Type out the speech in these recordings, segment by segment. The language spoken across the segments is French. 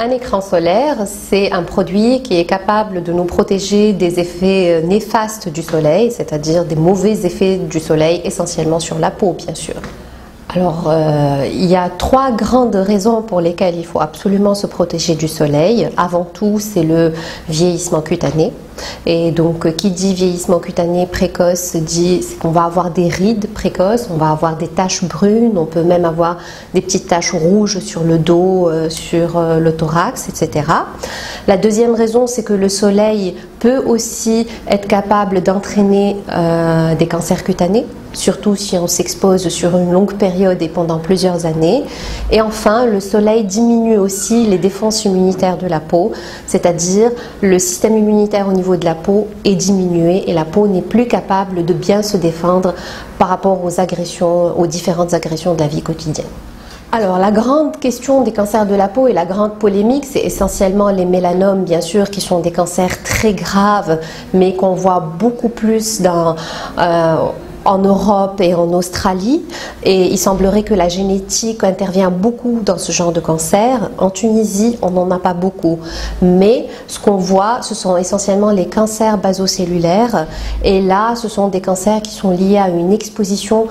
Un écran solaire, c'est un produit qui est capable de nous protéger des effets néfastes du soleil, c'est-à-dire des mauvais effets du soleil, essentiellement sur la peau, bien sûr. Alors, il y a trois grandes raisons pour lesquelles il faut absolument se protéger du soleil. Avant tout, c'est le vieillissement cutané. Et donc, qui dit vieillissement cutané précoce dit qu'on va avoir des rides précoces, on va avoir des taches brunes, on peut même avoir des petites taches rouges sur le dos, sur le thorax, etc. La deuxième raison, c'est que le soleil peut aussi être capable d'entraîner des cancers cutanés, surtout si on s'expose sur une longue période et pendant plusieurs années. Et enfin, le soleil diminue aussi les défenses immunitaires de la peau, c'est-à-dire le système immunitaire au niveau de la peau est diminué et la peau n'est plus capable de bien se défendre par rapport aux agressions, aux différentes agressions de la vie quotidienne. Alors, la grande question des cancers de la peau et la grande polémique, c'est essentiellement les mélanomes, bien sûr, qui sont des cancers très graves, mais qu'on voit beaucoup plus en Europe et en Australie, et il semblerait que la génétique intervient beaucoup dans ce genre de cancer. En Tunisie, on n'en a pas beaucoup, mais ce qu'on voit, ce sont essentiellement les cancers basocellulaires, et là, ce sont des cancers qui sont liés à une exposition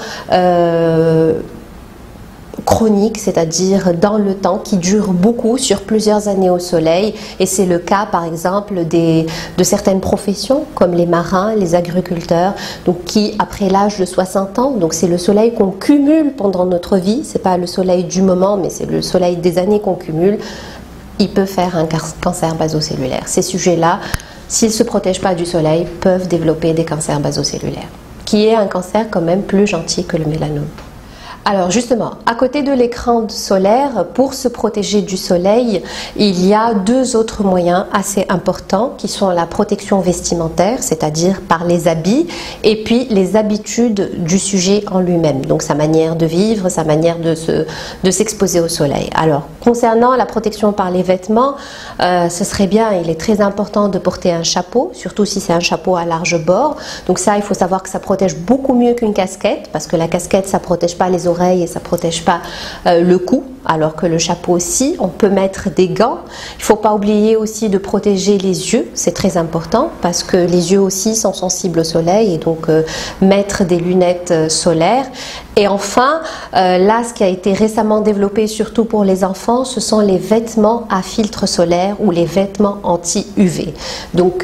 chronique, c'est-à-dire dans le temps, qui dure beaucoup sur plusieurs années au soleil, et c'est le cas par exemple de certaines professions comme les marins, les agriculteurs, donc qui après l'âge de 60 ans, donc c'est le soleil qu'on cumule pendant notre vie, c'est pas le soleil du moment mais c'est le soleil des années qu'on cumule, il peut faire un cancer basocellulaire. Ces sujets-là, s'ils ne se protègent pas du soleil, peuvent développer des cancers basocellulaires, qui est un cancer quand même plus gentil que le mélanome. Alors justement, à côté de l'écran solaire, pour se protéger du soleil, il y a deux autres moyens assez importants qui sont la protection vestimentaire, c'est-à-dire par les habits, et puis les habitudes du sujet en lui-même, donc sa manière de vivre, sa manière de s'exposer au soleil. Alors, concernant la protection par les vêtements, ce serait bien, il est très important de porter un chapeau, surtout si c'est un chapeau à large bord. Donc ça, il faut savoir que ça protège beaucoup mieux qu'une casquette, parce que la casquette, ça ne protège pas les oreilles et ça ne protège pas le cou, alors que le chapeau aussi. On peut mettre des gants. Il ne faut pas oublier aussi de protéger les yeux, c'est très important parce que les yeux aussi sont sensibles au soleil, et donc mettre des lunettes solaires. Et enfin, là, ce qui a été récemment développé surtout pour les enfants, ce sont les vêtements à filtre solaire ou les vêtements anti-UV. Donc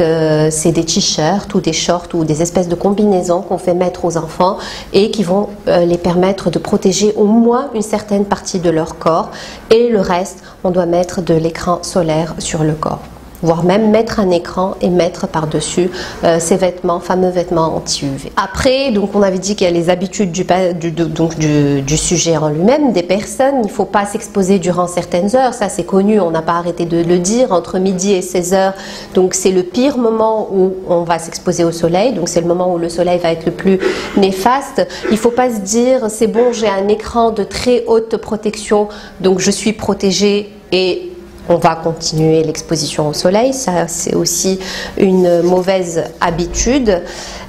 c'est des t-shirts ou des shorts ou des espèces de combinaisons qu'on fait mettre aux enfants et qui vont les permettre de protéger au moins une certaine partie de leur corps, et le reste, on doit mettre de l'écran solaire sur le corps, voire même mettre un écran et mettre par-dessus ces vêtements, fameux vêtements anti-UV. Après, donc on avait dit qu'il y a les habitudes du sujet en lui-même, des personnes. Il ne faut pas s'exposer durant certaines heures, ça c'est connu, on n'a pas arrêté de le dire, entre midi et 16 heures. Donc c'est le pire moment où on va s'exposer au soleil, donc c'est le moment où le soleil va être le plus néfaste. Il ne faut pas se dire, c'est bon, j'ai un écran de très haute protection, donc je suis protégée et on va continuer l'exposition au soleil. Ça, c'est aussi une mauvaise habitude.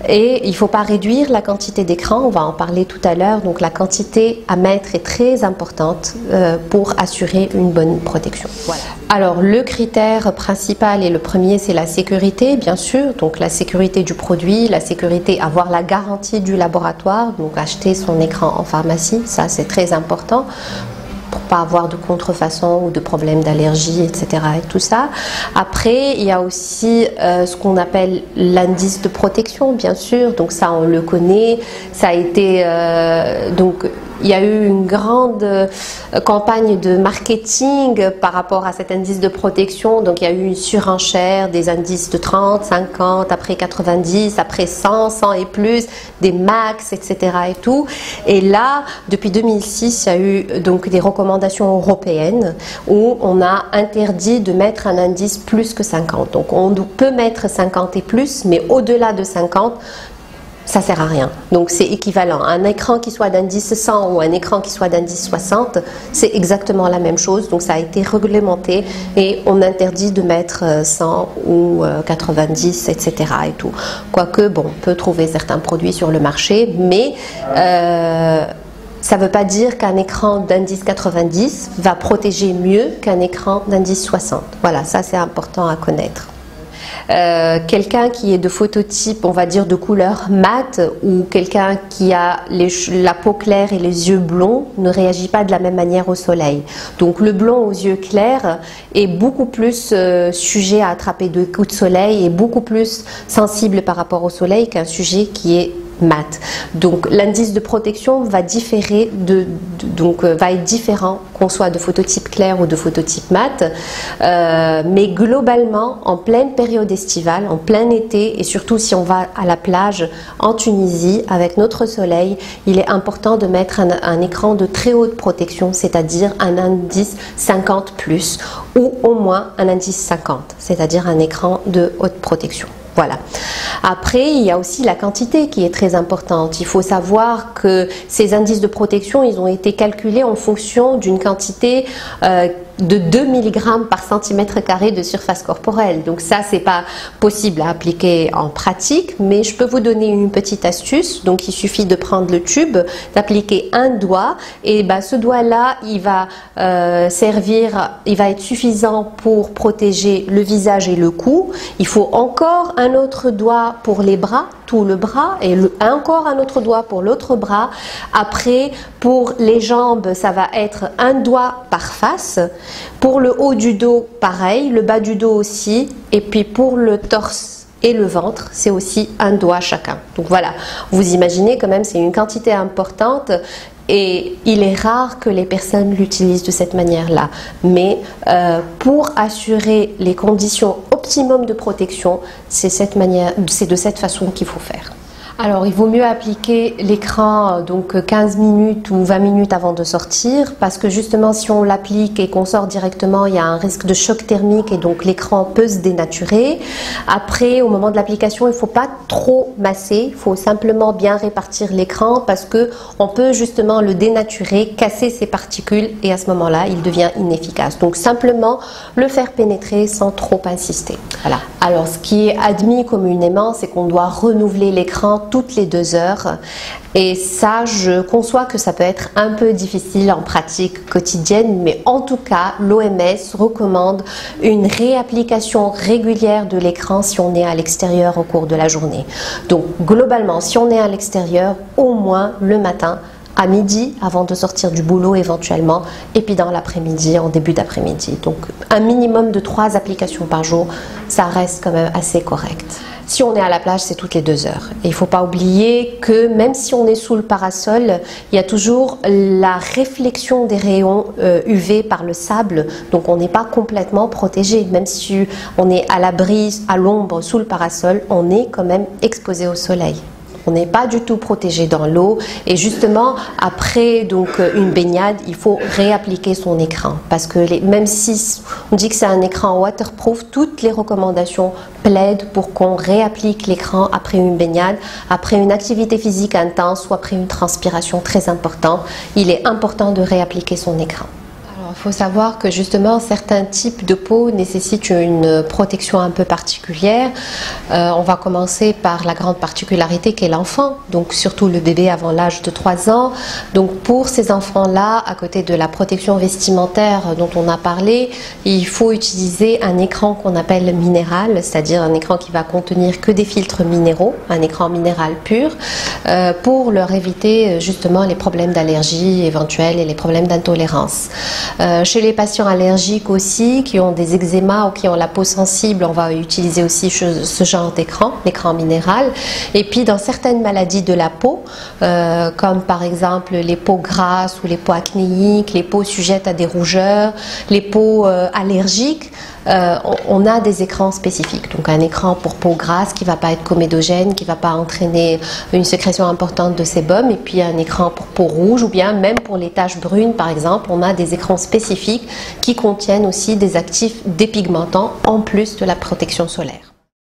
Et il ne faut pas réduire la quantité d'écran, on va en parler tout à l'heure. Donc la quantité à mettre est très importante pour assurer une bonne protection. Voilà. Alors le critère principal et le premier, c'est la sécurité, bien sûr. Donc la sécurité du produit, la sécurité, avoir la garantie du laboratoire, donc acheter son écran en pharmacie, ça c'est très important, pour pas avoir de contrefaçon ou de problèmes d'allergie, etc. et tout ça. Après, il y a aussi ce qu'on appelle l'indice de protection, bien sûr. Donc ça, on le connaît. Ça a été donc il y a eu une grande campagne de marketing par rapport à cet indice de protection. Donc il y a eu une surenchère des indices de 30, 50, après 90, après 100, 100 et plus, des max, etc. et tout. Et là, depuis 2006, il y a eu donc des recommandations européennes où on a interdit de mettre un indice plus que 50. Donc on peut mettre 50 et plus, mais au-delà de 50, ça sert à rien. Donc c'est équivalent. Un écran qui soit d'indice 100 ou un écran qui soit d'indice 60, c'est exactement la même chose. Donc ça a été réglementé et on interdit de mettre 100 ou 90, etc. et tout. Quoique, bon, on peut trouver certains produits sur le marché, mais Ça ne veut pas dire qu'un écran d'indice 90 va protéger mieux qu'un écran d'indice 60. Voilà, ça c'est important à connaître. Quelqu'un qui est de phototype, on va dire de couleur mate, ou quelqu'un qui a la peau claire et les yeux blonds ne réagit pas de la même manière au soleil. Donc le blond aux yeux clairs est beaucoup plus sujet à attraper de coups de soleil et beaucoup plus sensible par rapport au soleil qu'un sujet qui est mat. Donc l'indice de protection va différer va être différent qu'on soit de phototype clair ou de phototype mat, mais globalement en pleine période estivale, en plein été, et surtout si on va à la plage en Tunisie avec notre soleil, il est important de mettre un écran de très haute protection, c'est-à-dire un indice 50+, ou au moins un indice 50, c'est-à-dire un écran de haute protection. Voilà. Après, il y a aussi la quantité qui est très importante. Il faut savoir que ces indices de protection, ils ont été calculés en fonction d'une quantité de 2 mg par centimètre carré de surface corporelle. Donc ça, c'est pas possible à appliquer en pratique, mais je peux vous donner une petite astuce. Donc il suffit de prendre le tube, d'appliquer un doigt, et ce doigt-là, il va il va être suffisant pour protéger le visage et le cou. Il faut encore un autre doigt pour les bras, tout le bras, et encore un autre doigt pour l'autre bras. Après, pour les jambes, ça va être un doigt par face. Pour le haut du dos, pareil, le bas du dos aussi, et puis pour le torse et le ventre, c'est aussi un doigt chacun. Donc voilà, vous imaginez quand même, c'est une quantité importante. Et il est rare que les personnes l'utilisent de cette manière-là. Mais pour assurer les conditions optimum de protection, c'est de cette façon qu'il faut faire. Alors, il vaut mieux appliquer l'écran donc 15 minutes ou 20 minutes avant de sortir, parce que justement, si on l'applique et qu'on sort directement, il y a un risque de choc thermique et donc l'écran peut se dénaturer. Après, au moment de l'application, il ne faut pas trop masser, il faut simplement bien répartir l'écran parce que on peut justement le dénaturer, casser ses particules et à ce moment-là, il devient inefficace. Donc, simplement le faire pénétrer sans trop insister. Voilà. Alors, ce qui est admis communément, c'est qu'on doit renouveler l'écran toutes les 2 heures, et ça, je conçois que ça peut être un peu difficile en pratique quotidienne, mais en tout cas l'OMS recommande une réapplication régulière de l'écran si on est à l'extérieur au cours de la journée. Donc globalement, si on est à l'extérieur, au moins le matin, à midi, avant de sortir du boulot éventuellement, et puis dans l'après-midi, en début d'après-midi. Donc un minimum de 3 applications par jour, ça reste quand même assez correct. Si on est à la plage, c'est toutes les 2 heures. Et il ne faut pas oublier que même si on est sous le parasol, il y a toujours la réflexion des rayons UV par le sable. Donc on n'est pas complètement protégé. Même si on est à l'abri, à l'ombre, sous le parasol, on est quand même exposé au soleil. On n'est pas du tout protégé dans l'eau, et justement après donc une baignade, il faut réappliquer son écran parce que même si on dit que c'est un écran waterproof, toutes les recommandations plaident pour qu'on réapplique l'écran après une baignade, après une activité physique intense ou après une transpiration très importante. Il est important de réappliquer son écran. Il faut savoir que justement certains types de peau nécessitent une protection un peu particulière. On va commencer par la grande particularité qu'est l'enfant, donc surtout le bébé avant l'âge de 3 ans. Donc pour ces enfants-là, à côté de la protection vestimentaire dont on a parlé, il faut utiliser un écran qu'on appelle minéral, c'est-à-dire un écran qui va contenir que des filtres minéraux, un écran minéral pur, pour leur éviter justement les problèmes d'allergie éventuels et les problèmes d'intolérance. Chez les patients allergiques aussi, qui ont des eczémas ou qui ont la peau sensible, on va utiliser aussi ce genre d'écran, l'écran minéral. Et puis dans certaines maladies de la peau, comme par exemple les peaux grasses ou les peaux acnéiques, les peaux sujettes à des rougeurs, les peaux allergiques, on a des écrans spécifiques. Donc un écran pour peau grasse qui ne va pas être comédogène, qui ne va pas entraîner une sécrétion importante de sébum, et puis un écran pour peau rouge, ou bien même pour les taches brunes par exemple, on a des écrans spécifiques qui contiennent aussi des actifs dépigmentants en plus de la protection solaire.